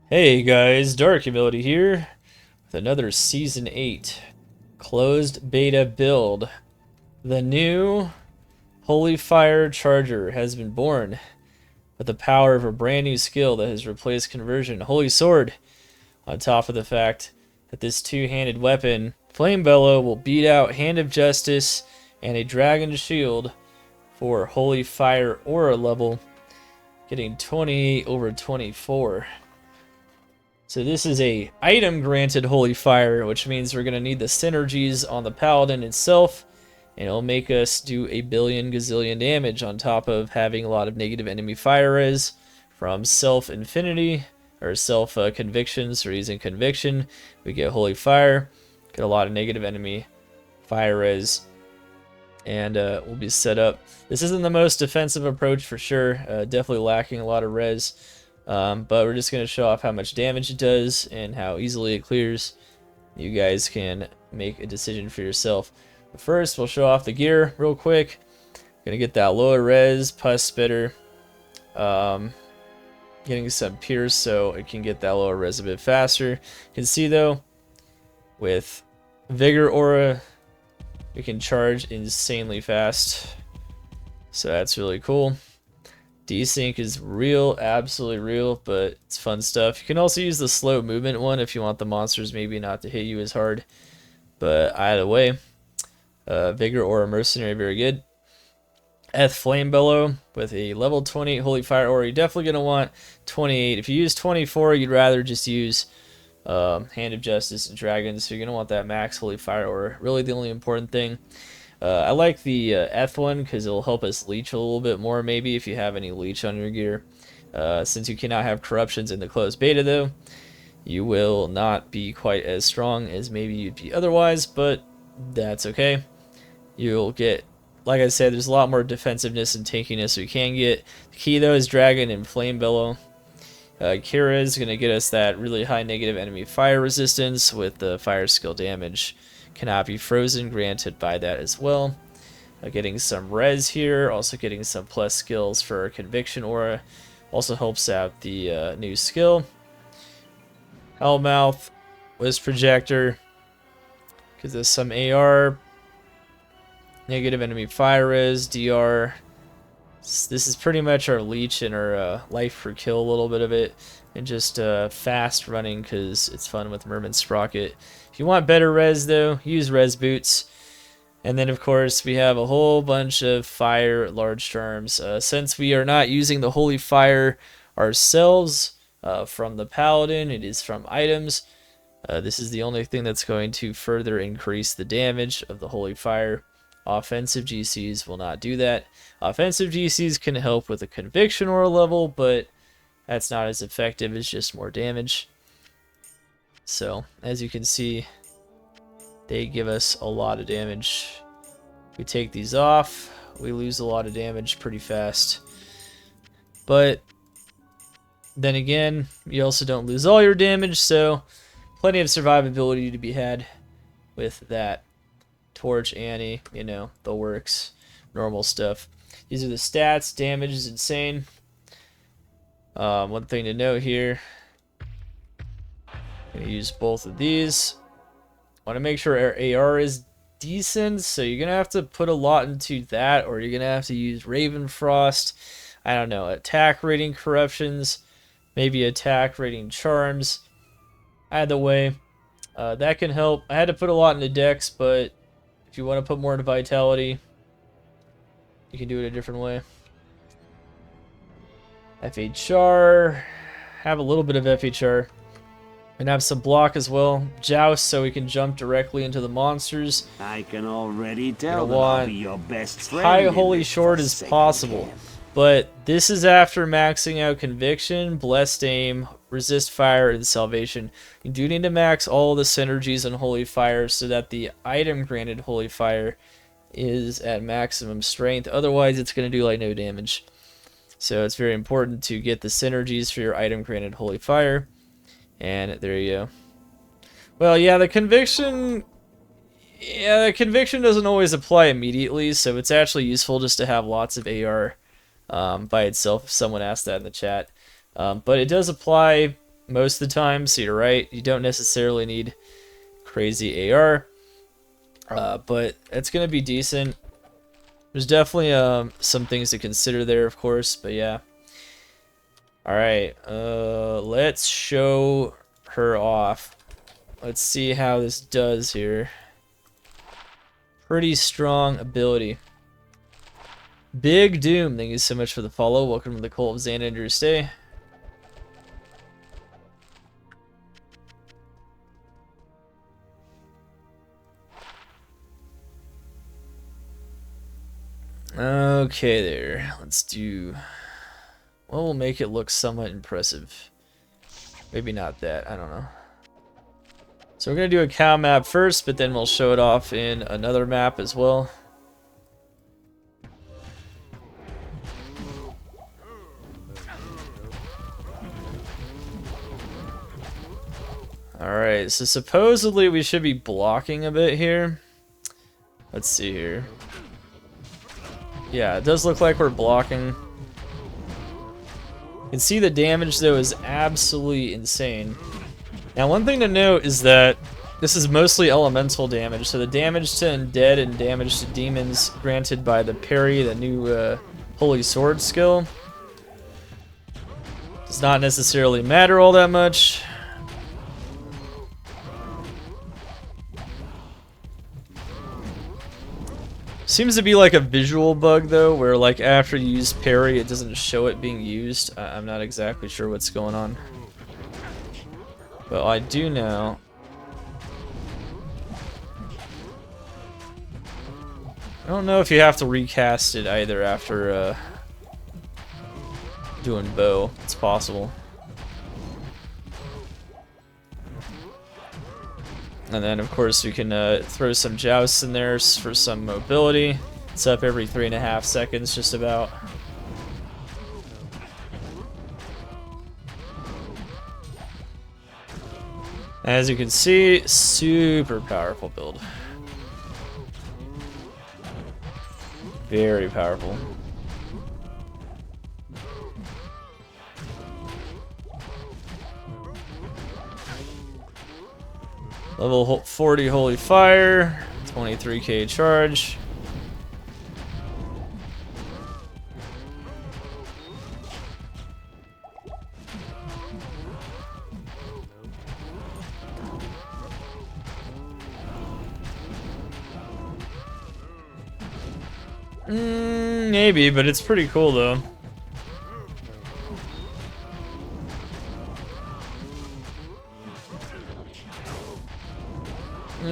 Hey guys, Dark Humility here with another Season 8 closed beta build. The new Holy Fire Charger has been born with the power of a brand new skill that has replaced conversion, Holy Sword, on top of the fact that this two-handed weapon, Flamebellow, will beat out Hand of Justice and a Dragon Shield for Holy Fire Aura level, getting 28 over 24. So this is a item granted Holy Fire, which means we're going to need the synergies on the Paladin itself, and it'll make us do a billion gazillion damage on top of having a lot of negative enemy fire res from self-infinity, or self-convictions. We're using conviction, we get Holy Fire, get a lot of negative enemy fire res, and we'll be set up. This isn't the most defensive approach for sure, definitely lacking a lot of res. But we're just going to show off how much damage it does and how easily it clears. You guys can make a decision for yourself. But first, we'll show off the gear real quick. Going to get that lower res, pus spitter. Getting some pierce so it can get that lower res a bit faster. You can see though, with Vigor Aura, we can charge insanely fast. So that's really cool. Desync is real, absolutely real, but it's fun stuff. You can also use the slow movement one if you want the monsters maybe not to hit you as hard. But either way, Vigor or Mercenary, very good. Flamebellow with a level 28 Holy Fire Aura. You're definitely going to want 28. If you use 24, you'd rather just use Hand of Justice and Dragons. So you're going to want that max Holy Fire Aura. Really the only important thing. I like the one because it'll help us leech a little bit more maybe if you have any leech on your gear. Since you cannot have corruptions in the closed beta though, you will not be quite as strong as maybe you'd be otherwise, but that's okay. You'll get, like I said, there's a lot more defensiveness and tankiness we can get. The key though is Dragon and Flamebellow. Kira is going to get us that really high negative enemy fire resistance with the fire skill damage. Cannot be frozen, granted by that as well. Getting some res here, also getting some plus skills for conviction aura. Also helps out the new skill. Hellmouth, Wisp Projector, gives us some AR, negative enemy fire res, DR. This is pretty much our leech and our life per kill, a little bit of it, and just fast running because it's fun with Merman Sprocket. If you want better res though, use res boots. And then of course we have a whole bunch of fire large charms. Since we are not using the Holy Fire ourselves from the Paladin, it is from items. This is the only thing that's going to further increase the damage of the Holy Fire. Offensive GCs will not do that. Offensive GCs can help with a conviction aura level, but that's not as effective, it's just more damage. So, as you can see, they give us a lot of damage. We take these off, we lose a lot of damage pretty fast. But, then again, you also don't lose all your damage, so plenty of survivability to be had with that. Torch, Annie, you know, the works, normal stuff. These are the stats. Damage is insane. One thing to note here, I'm gonna use both of these. Want to make sure our AR is decent, so you're gonna have to put a lot into that, or you're gonna have to use Raven Frost. I don't know, attack rating corruptions, maybe attack rating charms. Either way, that can help. I had to put a lot into Dex, but if you want to put more into Vitality, you can do it a different way. FHR, have a little bit of FHR, and have some block as well. Joust, so we can jump directly into the monsters. I can already tell that I'll be your best friend. High Holy Short is possible, but this is after maxing out Conviction, Blessed Aim, Resist Fire, and Salvation. You do need to max all the synergies on Holy Fire so that the item granted Holy Fire is at maximum strength. Otherwise, it's going to do like no damage. So it's very important to get the synergies for your item granted Holy Fire. And there you go. Well, yeah, the conviction doesn't always apply immediately, so it's actually useful just to have lots of AR by itself, if someone asked that in the chat. But it does apply most of the time, so you're right. You don't necessarily need crazy AR, but it's going to be decent. There's definitely some things to consider there, of course, but yeah. Alright, let's show her off. Let's see how this does here. Pretty strong ability. Big Doom, thank you so much for the follow. Welcome to the Cult of Xana and your stay. Okay there, let's do... Well, we'll make it look somewhat impressive. Maybe not that, I don't know. So we're going to do a cow map first, but then we'll show it off in another map as well. Alright, so supposedly we should be blocking a bit here. Let's see here. Yeah, it does look like we're blocking. You can see the damage, though, is absolutely insane. Now, one thing to note is that this is mostly elemental damage, so the damage to undead and damage to demons granted by the parry, the new Holy Sword skill, does not necessarily matter all that much. Seems to be like a visual bug though, where like after you use parry it doesn't show it being used. I'm not exactly sure what's going on. But I do know. I don't know if you have to recast it either after doing bow. It's possible. And then, of course, we can throw some jousts in there for some mobility. It's up every 3.5 seconds, just about. As you can see, super powerful build. Very powerful. Level 40 Holy Fire, 23k charge. Maybe, but it's pretty cool though.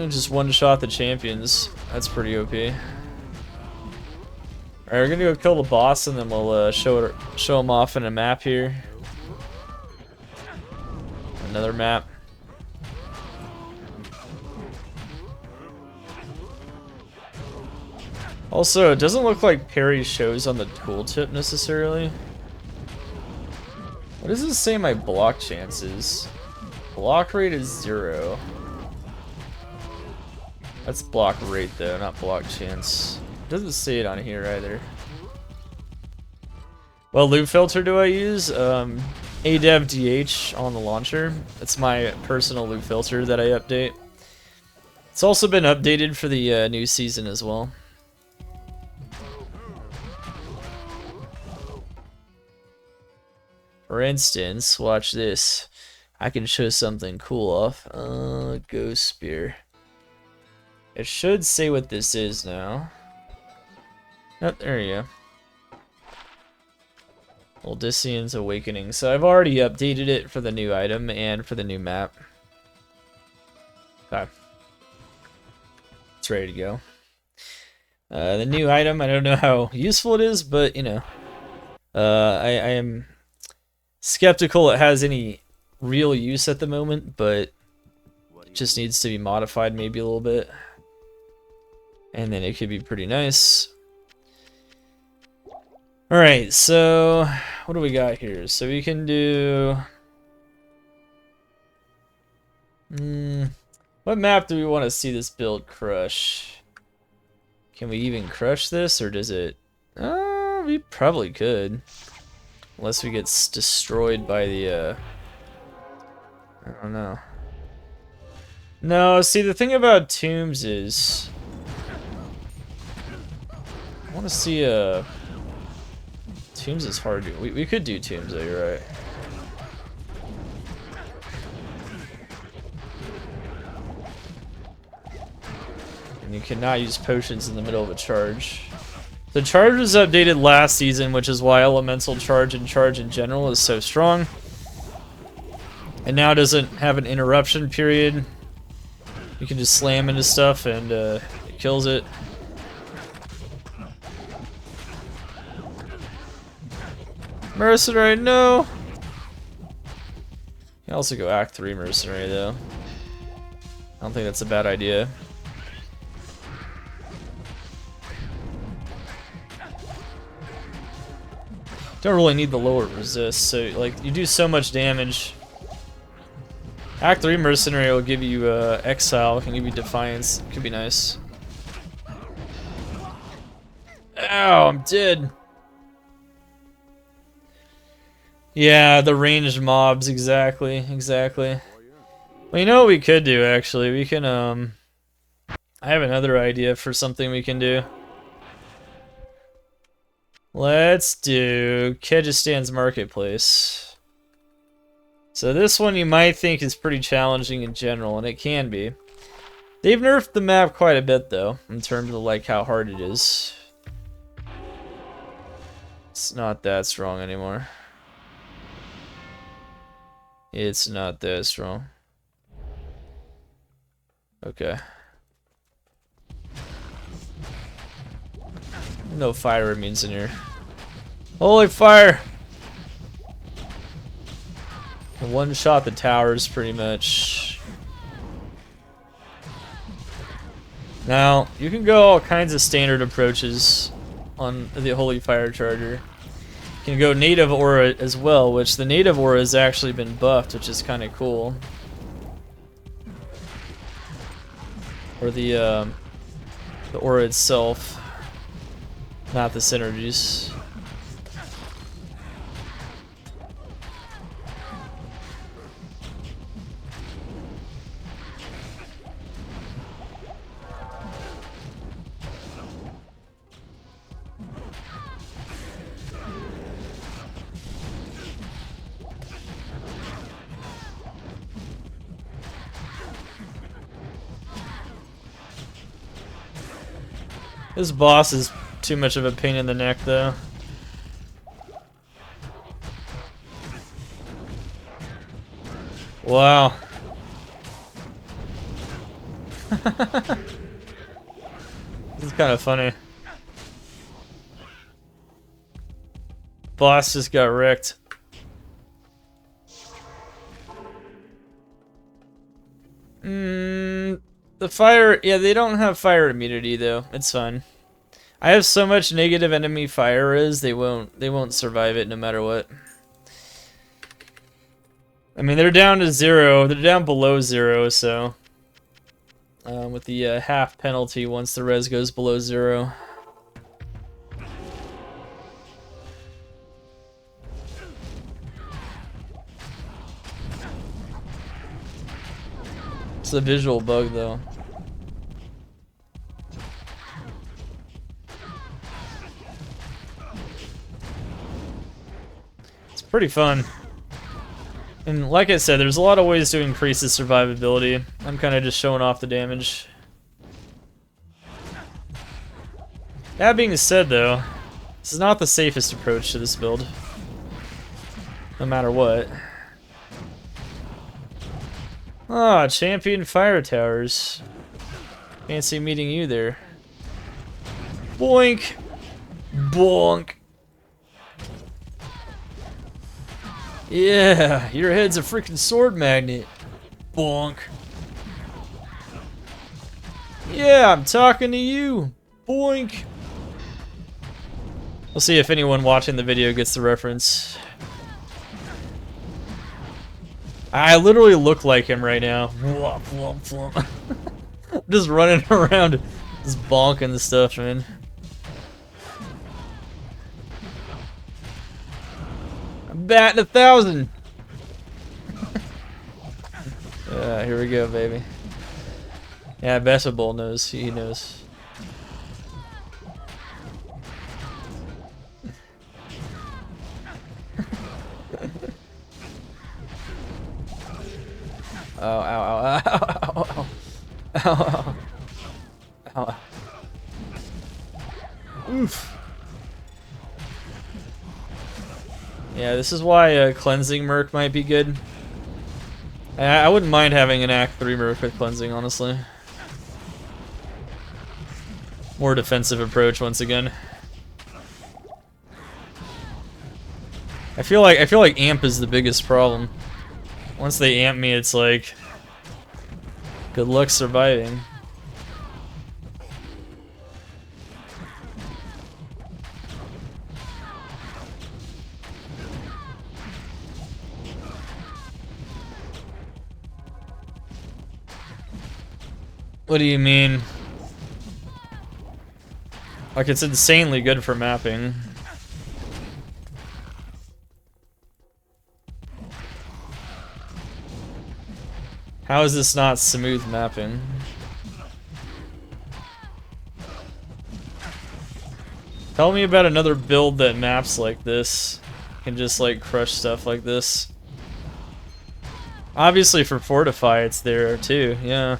Just one-shot the champions. That's pretty OP. Alright, we're gonna go kill the boss and then we'll show him off in a map here. Another map. Also, it doesn't look like parry shows on the tooltip necessarily. What does this say my block chance is? Block rate is 0. That's block rate though, not block chance. It doesn't say it on here either. What loop filter do I use? ADEV-DH on the launcher. That's my personal loop filter that I update. It's also been updated for the new season as well. For instance, watch this. I can show something cool off. Ghost Spear. It should say what this is now. Oh, there you go. Odyssean's Awakening. So I've already updated it for the new item and for the new map. Okay. It's ready to go. The new item, I don't know how useful it is, but you know. I am skeptical it has any real use at the moment, but it just needs to be modified maybe a little bit. And then it could be pretty nice. Alright, so what do we got here? So we can do... what map do we want to see this build crush? Can we even crush this, or does it... we probably could. Unless we get destroyed by the I don't know. No, see, the thing about tombs is... I want to see a... Tombs is hard to... We could do tombs, though, you're right. And you cannot use potions in the middle of a charge. The charge was updated last season, which is why elemental charge and charge in general is so strong. And now doesn't have an interruption period. You can just slam into stuff and it kills it. Mercenary, no! You can also go Act 3 Mercenary, though. I don't think that's a bad idea. Don't really need the lower resist, so like you do so much damage. Act 3 Mercenary will give you Exile, can give you Defiance, could be nice. Ow, I'm dead. Yeah, the ranged mobs, exactly. Well, you know what we could do, actually? We can, I have another idea for something we can do. Let's do Kejistan's Marketplace. So this one you might think is pretty challenging in general, and it can be. They've nerfed the map quite a bit, though, in terms of, like, how hard it is. It's not that strong anymore. It's not that strong. Okay. No fire immunes in here. Holy fire! One shot the towers, pretty much. Now, you can go all kinds of standard approaches on the Holy Fire Charger. You can go native aura as well, which the native aura has actually been buffed, which is kind of cool. Or the aura itself, not the synergies. This boss is too much of a pain in the neck, though. Wow. This is kind of funny. Boss just got wrecked. The fire, yeah, they don't have fire immunity though. It's fine. I have so much negative enemy fire is they won't survive it no matter what. I mean, they're down to 0. They're down below 0, so with the half penalty once the res goes below 0. It's a visual bug, though. It's pretty fun. And like I said, there's a lot of ways to increase the survivability. I'm kind of just showing off the damage. That being said, though, this is not the safest approach to this build. No matter what. Ah, champion fire towers. Fancy meeting you there. Boink! Bonk! Yeah, your head's a freaking sword magnet. Bonk. Yeah, I'm talking to you. Boink. We'll see if anyone watching the video gets the reference. I literally look like him right now. Just running around, just bonking the stuff, man. I'm batting 1,000. Here we go, baby. Yeah, Basketball knows. He knows. Oh, ow, ow, ow, ow, ow, ow, ow. Oof. Yeah, this is why cleansing Merc might be good. I wouldn't mind having an Act 3 Merc with cleansing, honestly. More defensive approach once again. I feel like amp is the biggest problem. Once they amp me, it's like good luck surviving. What do you mean? Like, it's insanely good for mapping. How is this not smooth mapping? Tell me about another build that maps like this. Can just like crush stuff like this. Obviously for Fortify it's there too, yeah.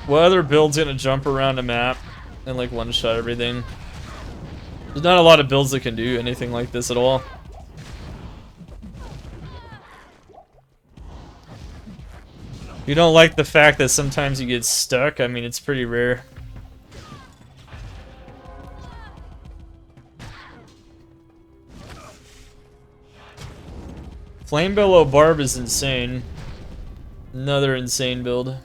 What other build's gonna jump around a map and like one-shot everything? There's not a lot of builds that can do anything like this at all. You don't like the fact that sometimes you get stuck? I mean, it's pretty rare. Flamebellow Barb is insane. Another insane build.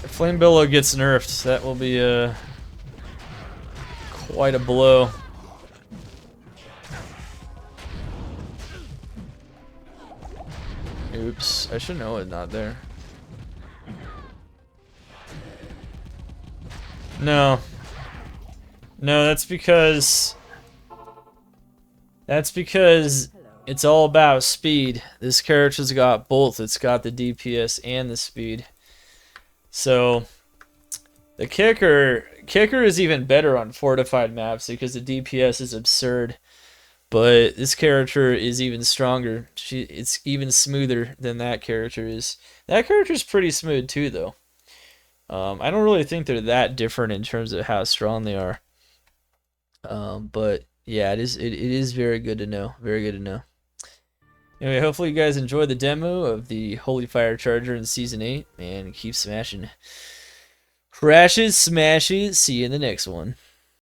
If Flamebellow gets nerfed, that will be quite a blow. Oops, I should know it's not there. No. No, that's because it's all about speed. This character's got both. It's got the DPS and the speed. So the kicker is even better on fortified maps because the DPS is absurd. But this character is even stronger. It's even smoother than that character is. That character's pretty smooth too, though. I don't really think they're that different in terms of how strong they are. But yeah, it is very good to know. Very good to know. Anyway, hopefully you guys enjoyed the demo of the Holy Fire Charger in Season 8, and keep smashing. Crashes, smashes, see you in the next one.